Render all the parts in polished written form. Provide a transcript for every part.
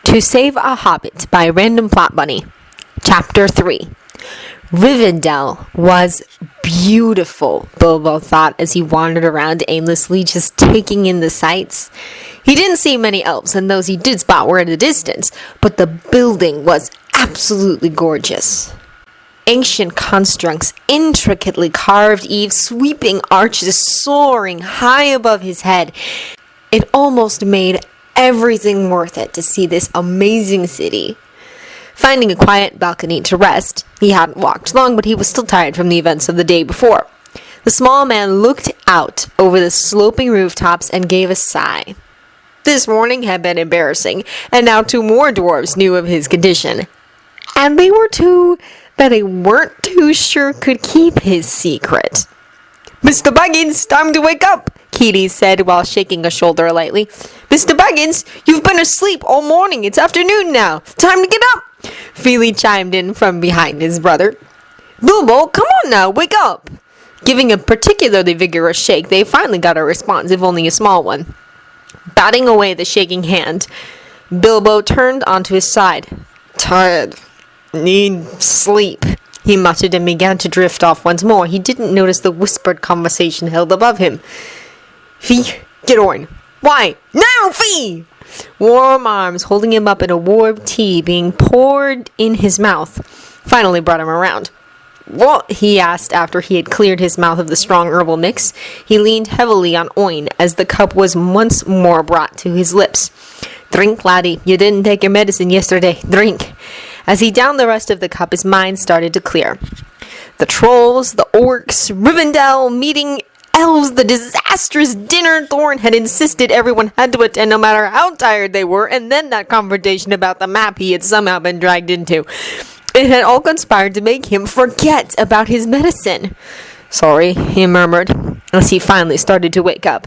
To Save a Hobbit by Random Plot Bunny. Chapter 3. Rivendell was beautiful, Bilbo thought as he wandered around aimlessly, just taking in the sights. He didn't see many elves, and those he did spot were at a distance, but the building was absolutely gorgeous. Ancient constructs, intricately carved eaves, sweeping arches soaring high above his head. It almost made everything worth it to see this amazing city. Finding a quiet balcony to rest, he hadn't walked long, but he was still tired from the events of the day before. The small man looked out over the sloping rooftops and gave a sigh. This morning had been embarrassing, and now 2 more dwarves knew of his condition. And they were 2 that they weren't too sure could keep his secret. "Mr. Baggins, time to wake up," Keely said while shaking a shoulder lightly. "Mr. Baggins, you've been asleep all morning. It's afternoon now. Time to get up," Feely chimed in from behind his brother. "Bilbo, come on now, wake up." Giving a particularly vigorous shake, they finally got a response, if only a small one. Batting away the shaking hand, Bilbo turned onto his side. "Tired. Need sleep," he muttered and began to drift off once more. He didn't notice the whispered conversation held above him. "Fee, get on." "Why? Now, Fee!" Warm arms holding him up and a warm tea being poured in his mouth finally brought him around. "What?" he asked after he had cleared his mouth of the strong herbal mix. He leaned heavily on Oin as the cup was once more brought to his lips. "Drink, laddie. You didn't take your medicine yesterday. Drink." As he downed the rest of the cup, his mind started to clear. The trolls, the orcs, Rivendell, meeting elves, the disastrous dinner Thorin had insisted everyone had to attend no matter how tired they were, and then that confrontation about the map he had somehow been dragged into. It had all conspired to make him forget about his medicine. "Sorry," he murmured, as he finally started to wake up.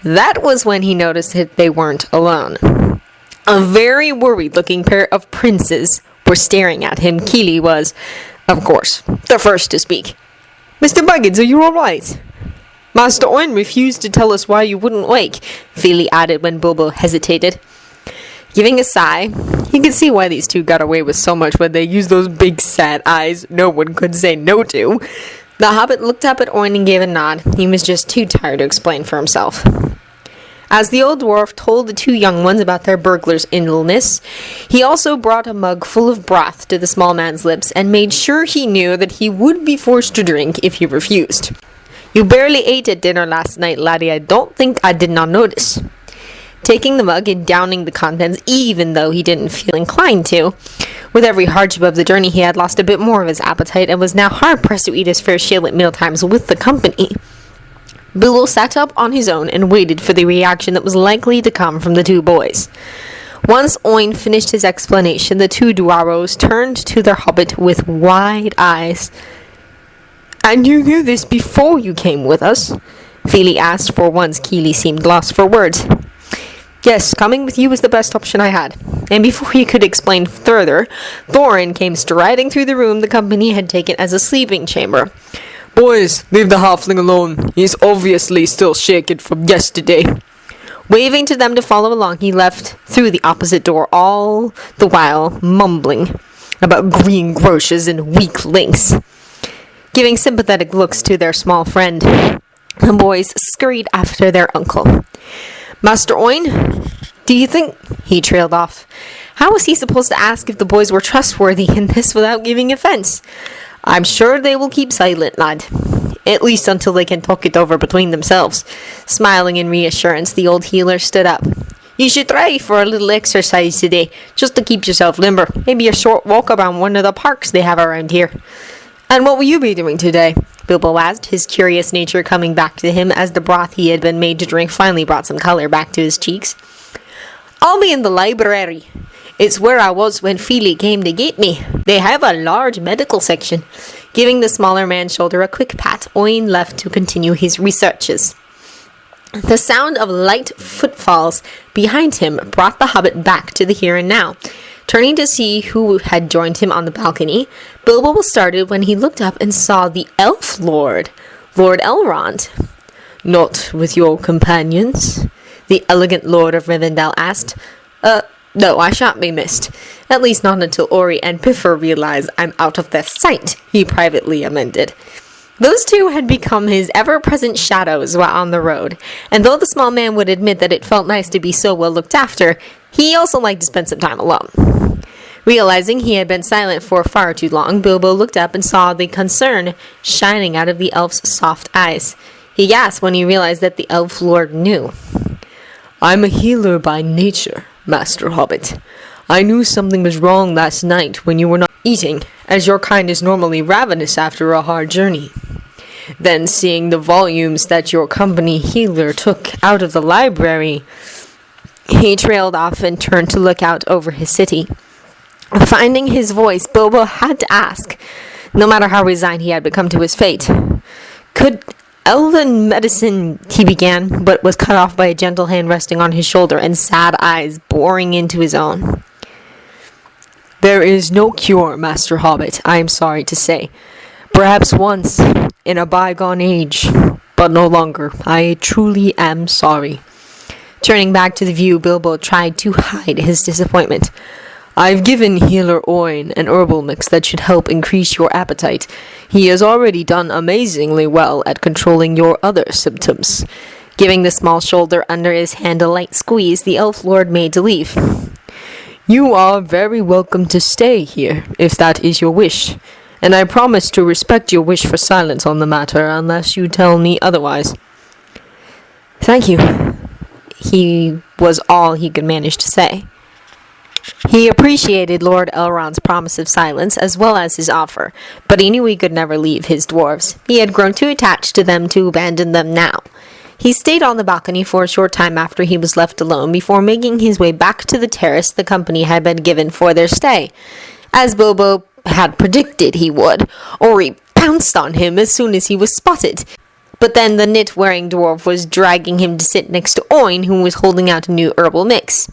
That was when he noticed that they weren't alone. A very worried-looking pair of princes were staring at him. Keely was, of course, the first to speak. "Mr. Baggins, are you all right?" "Master Oin refused to tell us why you wouldn't wake," Feely added when Bilbo hesitated. Giving a sigh, he could see why these 2 got away with so much when they used those big sad eyes no one could say no to. The hobbit looked up at Oin and gave a nod. He was just too tired to explain for himself. As the old dwarf told the 2 young ones about their burglar's illness, he also brought a mug full of broth to the small man's lips and made sure he knew that he would be forced to drink if he refused. "You barely ate at dinner last night, laddie. I don't think I did not notice." Taking the mug and downing the contents, even though he didn't feel inclined to. With every hardship of the journey, he had lost a bit more of his appetite and was now hard-pressed to eat his fair share at mealtimes with the company. Bilbo sat up on his own and waited for the reaction that was likely to come from the 2 boys. Once Oin finished his explanation, the 2 dwarves turned to their hobbit with wide eyes. "And you knew this before you came with us?" Feely asked. For once, Keely seemed lost for words. "Yes, coming with you was the best option I had." And before he could explain further, Thorin came striding through the room the company had taken as a sleeping chamber. "Boys, leave the halfling alone. He's obviously still shaken from yesterday." Waving to them to follow along, he left through the opposite door, all the while mumbling about green grosses and weak links. Giving sympathetic looks to their small friend, the boys scurried after their uncle. "Master Oin, do you think—" He trailed off. How was he supposed to ask if the boys were trustworthy in this without giving offense? "I'm sure they will keep silent, lad. At least until they can talk it over between themselves." Smiling in reassurance, the old healer stood up. "You should try for a little exercise today, just to keep yourself limber. Maybe a short walk around one of the parks they have around here." "And what will you be doing today?" Bilbo asked, his curious nature coming back to him as the broth he had been made to drink finally brought some color back to his cheeks. "I'll be in the library. It's where I was when Feely came to get me. They have a large medical section." Giving the smaller man's shoulder a quick pat, Oin left to continue his researches. The sound of light footfalls behind him brought the hobbit back to the here and now. Turning to see who had joined him on the balcony, Bilbo was startled when he looked up and saw the elf lord, Lord Elrond. "Not with your companions?" the elegant lord of Rivendell asked. No, I shan't be missed. At least not until Ori and Piffer realize I'm out of their sight, he privately amended. Those two had become his ever-present shadows while on the road, and though the small man would admit that it felt nice to be so well looked after, he also liked to spend some time alone. Realizing he had been silent for far too long, Bilbo looked up and saw the concern shining out of the elf's soft eyes. He gasped when he realized that the elf lord knew. I'm a healer by nature, Master Hobbit. I knew something was wrong last night when you were not eating, as your kind is normally ravenous after a hard journey. Then, seeing the volumes that your company healer took out of the library, he trailed off and turned to look out over his city. Finding his voice, Bilbo had to ask, no matter how resigned he had become to his fate. Could elven medicine, he began, but was cut off by a gentle hand resting on his shoulder and sad eyes boring into his own. There is no cure, Master Hobbit, I am sorry to say. Perhaps once, in a bygone age, but no longer. I truly am sorry. Turning back to the view, Bilbo tried to hide his disappointment. I've given Healer Oin an herbal mix that should help increase your appetite. He has already done amazingly well at controlling your other symptoms. Giving the small shoulder under his hand a light squeeze, the elf lord made to leave. You are very welcome to stay here, if that is your wish, and I promise to respect your wish for silence on the matter unless you tell me otherwise. Thank you. He was all he could manage to say. He appreciated Lord Elrond's promise of silence as well as his offer, but he knew he could never leave his dwarves. He had grown too attached to them to abandon them now. He stayed on the balcony for a short time after he was left alone before making his way back to the terrace the company had been given for their stay. As Bilbo had predicted he would, Ori pounced on him as soon as he was spotted. But then the knit-wearing dwarf was dragging him to sit next to Oin, who was holding out a new herbal mix.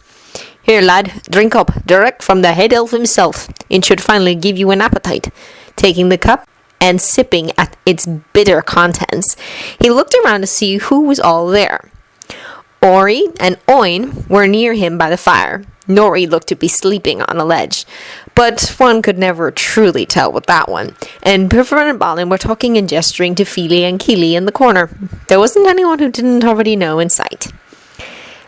Here, lad, drink up, direct from the head elf himself. It should finally give you an appetite. Taking the cup and sipping at its bitter contents, he looked around to see who was all there. Ori and Oin were near him by the fire. Nori looked to be sleeping on a ledge, but one could never truly tell with that one. And Piffer and Balin were talking and gesturing to Fili and Kili in the corner. There wasn't anyone who didn't already know in sight.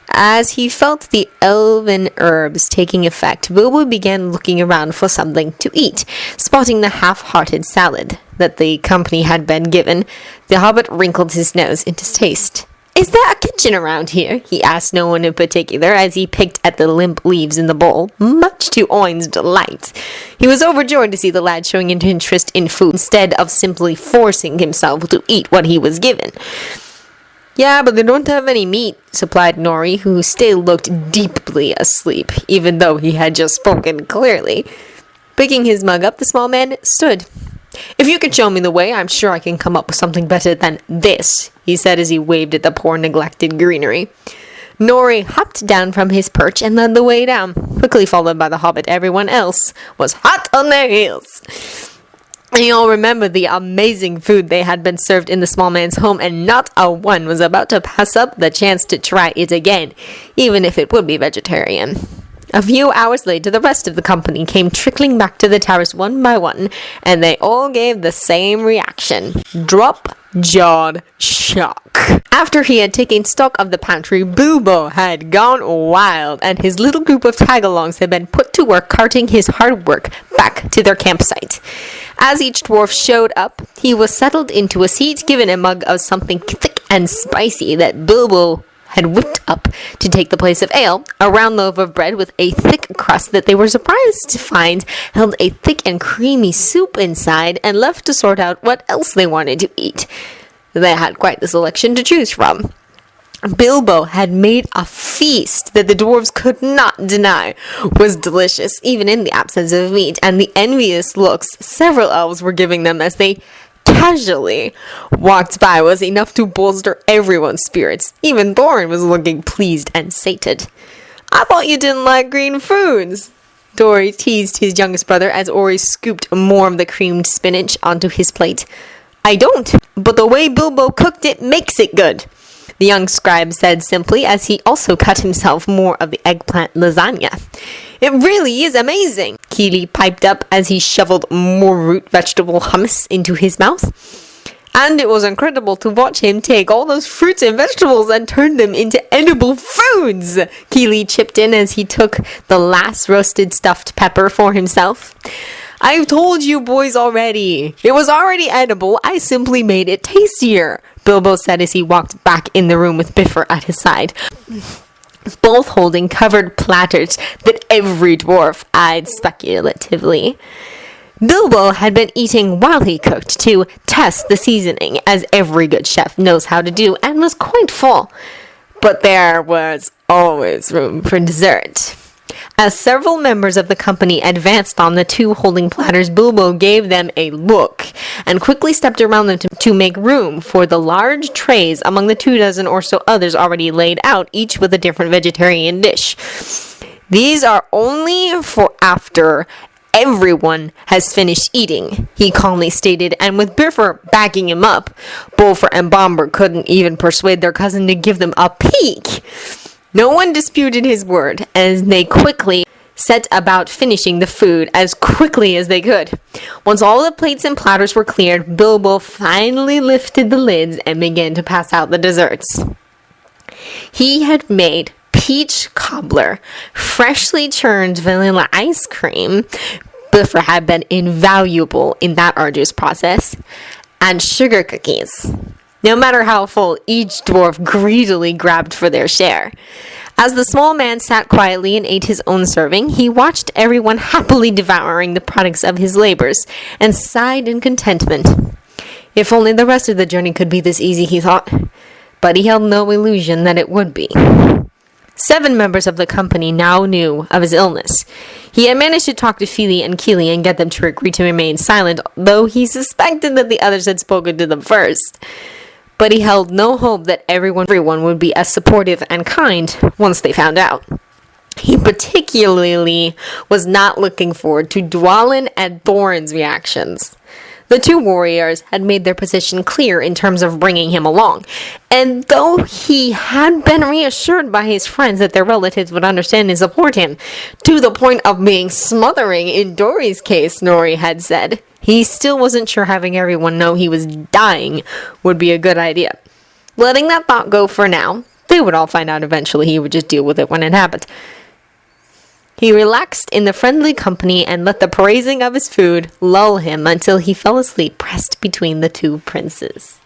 As he felt the elven herbs taking effect, Bilbo began looking around for something to eat. Spotting the half-hearted salad that the company had been given, the hobbit wrinkled his nose in distaste. Is there a kitchen around here? He asked no one in particular as he picked at the limp leaves in the bowl, much to Oin's delight. He was overjoyed to see the lad showing an interest in food instead of simply forcing himself to eat what he was given. Yeah, but they don't have any meat, supplied Nori, who still looked deeply asleep, even though he had just spoken clearly. Picking his mug up, the small man stood. If you could show me the way, I'm sure I can come up with something better than this, he said as he waved at the poor neglected greenery. Nori hopped down from his perch and led the way down, quickly followed by the hobbit. Everyone else was hot on their heels. They all remembered the amazing food they had been served in the small man's home, and not a one was about to pass up the chance to try it again, even if it would be vegetarian. A few hours later, the rest of the company came trickling back to the terrace one by one, and they all gave the same reaction. Drop-jawed shock. After he had taken stock of the pantry, Bilbo had gone wild, and his little group of tagalongs had been put to work carting his hard work back to their campsite. As each dwarf showed up, he was settled into a seat, given a mug of something thick and spicy that Bilbo had whipped up to take the place of ale, a round loaf of bread with a thick crust that they were surprised to find held a thick and creamy soup inside, and left to sort out what else they wanted to eat. They had quite the selection to choose from. Bilbo had made a feast that the dwarves could not deny was delicious, even in the absence of meat, and the envious looks several elves were giving them as they casually walked by was enough to bolster everyone's spirits. Even Thorin was looking pleased and sated. I thought you didn't like green foods, Dory teased his youngest brother as Ori scooped more of the creamed spinach onto his plate. I don't, but the way Bilbo cooked it makes it good. the young scribe said simply as he also cut himself more of the eggplant lasagna. It really is amazing, Keely piped up as he shoveled more root vegetable hummus into his mouth. And it was incredible to watch him take all those fruits and vegetables and turn them into edible foods, Keely chipped in as he took the last roasted stuffed pepper for himself. I've told you boys already. It was already edible. I simply made it tastier, Bilbo said as he walked back in the room with Bifur at his side, both holding covered platters that every dwarf eyed speculatively. Bilbo had been eating while he cooked to test the seasoning, as every good chef knows how to do, and was quite full. But there was always room for dessert. As several members of the company advanced on the two holding platters, Bilbo gave them a look and quickly stepped around them to make room for the large trays among the 24 or so others already laid out, each with a different vegetarian dish. These are only for after everyone has finished eating, he calmly stated, and with Bifur backing him up, Bolfer and Bomber couldn't even persuade their cousin to give them a peek. No one disputed his word, as they quickly set about finishing the food as quickly as they could. Once all the plates and platters were cleared, Bilbo finally lifted the lids and began to pass out the desserts. He had made peach cobbler, freshly churned vanilla ice cream. Bifur had been invaluable in that arduous process, and sugar cookies. No matter how full, each dwarf greedily grabbed for their share. As the small man sat quietly and ate his own serving, he watched everyone happily devouring the products of his labors, and sighed in contentment. If only the rest of the journey could be this easy, he thought, but he held no illusion that it would be. 7 members of the company now knew of his illness. He had managed to talk to Fili and Keely and get them to agree to remain silent, though he suspected that the others had spoken to them first. But he held no hope that everyone would be as supportive and kind once they found out. He particularly was not looking forward to Dwalin and Thorin's reactions. The 2 warriors had made their position clear in terms of bringing him along, and though he had been reassured by his friends that their relatives would understand and support him, to the point of being smothering in Dory's case, Snorri had said, he still wasn't sure having everyone know he was dying would be a good idea. Letting that thought go for now, they would all find out eventually. He would just deal with it when it happened. He relaxed in the friendly company and let the praising of his food lull him until he fell asleep pressed between the 2 princes.